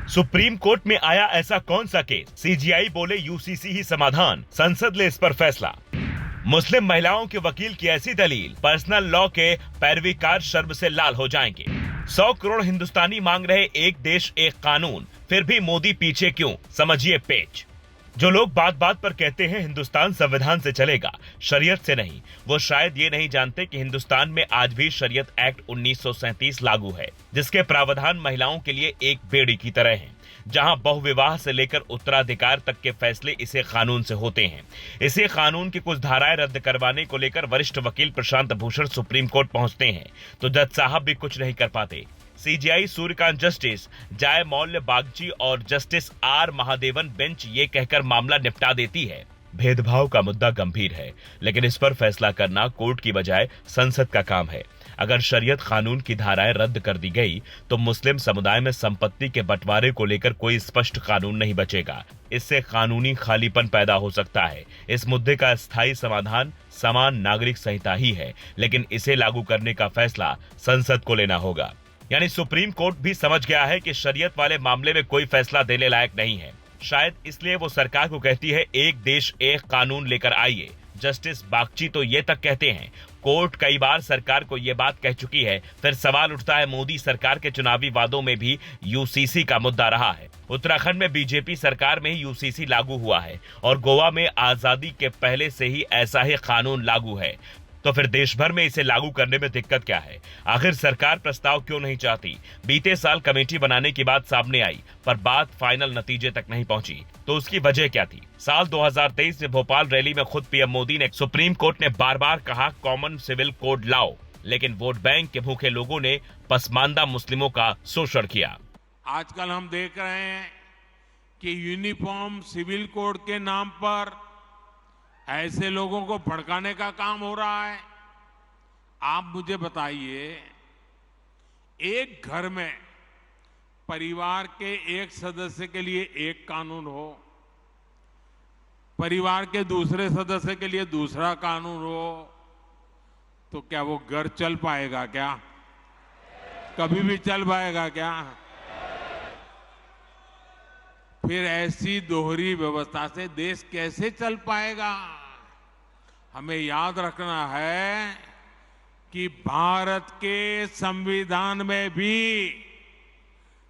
Supreme court में आया ऐसा कौन सा केस? सीजीआई बोले यूसीसी ही समाधान, संसद ले इस पर फैसला। मुस्लिम महिलाओं के वकील की ऐसी दलील, पर्सनल लॉ के पैरवीकार शर्म से लाल हो जाएंगे। 100 करोड़ हिंदुस्तानी मांग रहे एक देश एक कानून, फिर भी मोदी पीछे क्यों? समझिए पेच। जो लोग बात बात पर कहते हैं हिंदुस्तान संविधान से चलेगा, शरीयत से नहीं, वो शायद ये नहीं जानते कि हिंदुस्तान में आज भी शरीयत एक्ट 1937 लागू है, जिसके प्रावधान महिलाओं के लिए एक बेड़ी की तरह हैं। जहां बहुविवाह से लेकर उत्तराधिकार तक के फैसले इसे कानून से होते हैं। इसे कानून की कुछ धाराएं रद्द करवाने को लेकर वरिष्ठ वकील प्रशांत भूषण सुप्रीम कोर्ट पहुंचते हैं तो जज साहब भी कुछ नहीं कर पाते। सीजीआई सूर्यकांत जस्टिस जय मौल्य बागची और जस्टिस आर महादेवन बेंच ये कहकर मामला निपटा देती है, भेदभाव का मुद्दा गंभीर है, लेकिन इस पर फैसला करना कोर्ट की बजाय संसद का काम है। अगर शरीयत कानून की धाराएं रद्द कर दी गई तो मुस्लिम समुदाय में संपत्ति के बंटवारे को लेकर कोई स्पष्ट कानून नहीं बचेगा। इससे कानूनी खालीपन पैदा हो सकता है। इस मुद्दे का स्थायी समाधान समान नागरिक संहिता ही है, लेकिन इसे लागू करने का फैसला संसद को लेना होगा। यानी सुप्रीम कोर्ट भी समझ गया है कि शरीयत वाले मामले में कोई फैसला देने लायक नहीं है। शायद इसलिए वो सरकार को कहती है एक देश एक कानून लेकर आइए। जस्टिस बागची तो ये तक कहते हैं कोर्ट कई बार सरकार को ये बात कह चुकी है। फिर सवाल उठता है मोदी सरकार के चुनावी वादों में भी यूसीसी का मुद्दा रहा है। उत्तराखंड में बीजेपी सरकार में ही यूसीसी लागू हुआ है और गोवा में आजादी के पहले से ही ऐसा ही कानून लागू है। तो फिर देश भर में इसे लागू करने में दिक्कत क्या है? आखिर सरकार प्रस्ताव क्यों नहीं चाहती? बीते साल कमेटी बनाने की बात सामने आई, पर बात फाइनल नतीजे तक नहीं पहुंची। तो उसकी वजह क्या थी? साल 2023 में भोपाल रैली में खुद पीएम मोदी ने सुप्रीम कोर्ट ने बार बार कहा कॉमन सिविल कोड लाओ, लेकिन वोट बैंक के भूखे लोगों ने पसमानदा मुस्लिमों का शोषण किया। आजकल हम देख रहे हैं कि यूनिफॉर्म सिविल कोड के नाम पर ऐसे लोगों को भड़काने का काम हो रहा है। आप मुझे बताइए, एक घर में परिवार के एक सदस्य के लिए एक कानून हो, परिवार के दूसरे सदस्य के लिए दूसरा कानून हो, तो क्या वो घर चल पाएगा? क्या कभी भी चल पाएगा क्या? फिर ऐसी दोहरी व्यवस्था से देश कैसे चल पाएगा? हमें याद रखना है कि भारत के संविधान में भी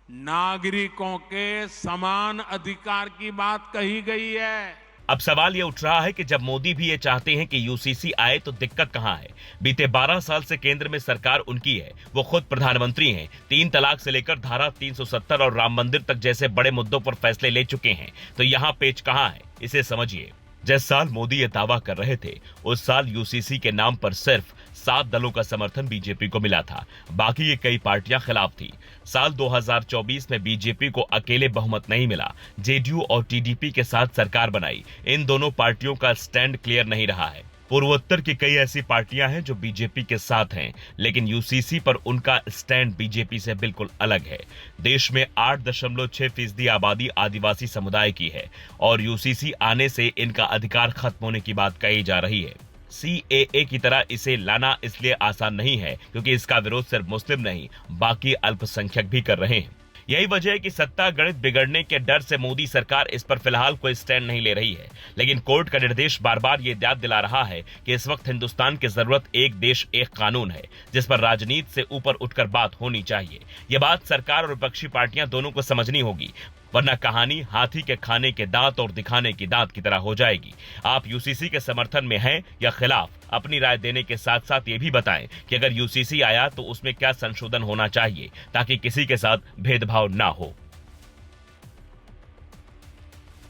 नागरिकों के समान अधिकार की बात कही गई है। अब सवाल ये उठ रहा है कि जब मोदी भी ये चाहते हैं कि यूसीसी आए तो दिक्कत कहां है? बीते 12 साल से केंद्र में सरकार उनकी है, वो खुद प्रधानमंत्री हैं। 3 तलाक से लेकर धारा 370 और राम मंदिर तक जैसे बड़े मुद्दों पर फैसले ले चुके हैं। तो यहाँ पेच कहां है? इसे समझिए। जिस साल मोदी ये दावा कर रहे थे, उस साल यूसीसी के नाम पर सिर्फ 7 दलों का समर्थन बीजेपी को मिला था, बाकी ये कई पार्टियां खिलाफ थी। साल 2024 में बीजेपी को अकेले बहुमत नहीं मिला, जेडीयू और टीडीपी के साथ सरकार बनाई। इन दोनों पार्टियों का स्टैंड क्लियर नहीं रहा है। पूर्वोत्तर की कई ऐसी पार्टियां हैं जो बीजेपी के साथ हैं, लेकिन यूसीसी पर उनका स्टैंड बीजेपी से बिल्कुल अलग है। देश में 8.6% आबादी आदिवासी समुदाय की है और यूसीसी आने से इनका अधिकार खत्म होने की बात कही जा रही है। सीएए की तरह इसे लाना इसलिए आसान नहीं है क्योंकि इसका विरोध सिर्फ मुस्लिम नहीं, बाकी अल्पसंख्यक भी कर रहे हैं। यही वजह है कि सत्ता गणित बिगड़ने के डर से मोदी सरकार इस पर फिलहाल कोई स्टैंड नहीं ले रही है। लेकिन कोर्ट का निर्देश बार बार ये याद दिला रहा है कि इस वक्त हिंदुस्तान की जरूरत एक देश एक कानून है, जिस पर राजनीति से ऊपर उठकर बात होनी चाहिए। ये बात सरकार और विपक्षी पार्टियां दोनों को समझनी होगी, वरना कहानी हाथी के खाने के दांत और दिखाने की दांत की तरह हो जाएगी। आप यूसीसी के समर्थन में हैं या खिलाफ? अपनी राय देने के साथ साथ ये भी बताएं कि अगर यूसीसी आया तो उसमें क्या संशोधन होना चाहिए ताकि किसी के साथ भेदभाव ना हो।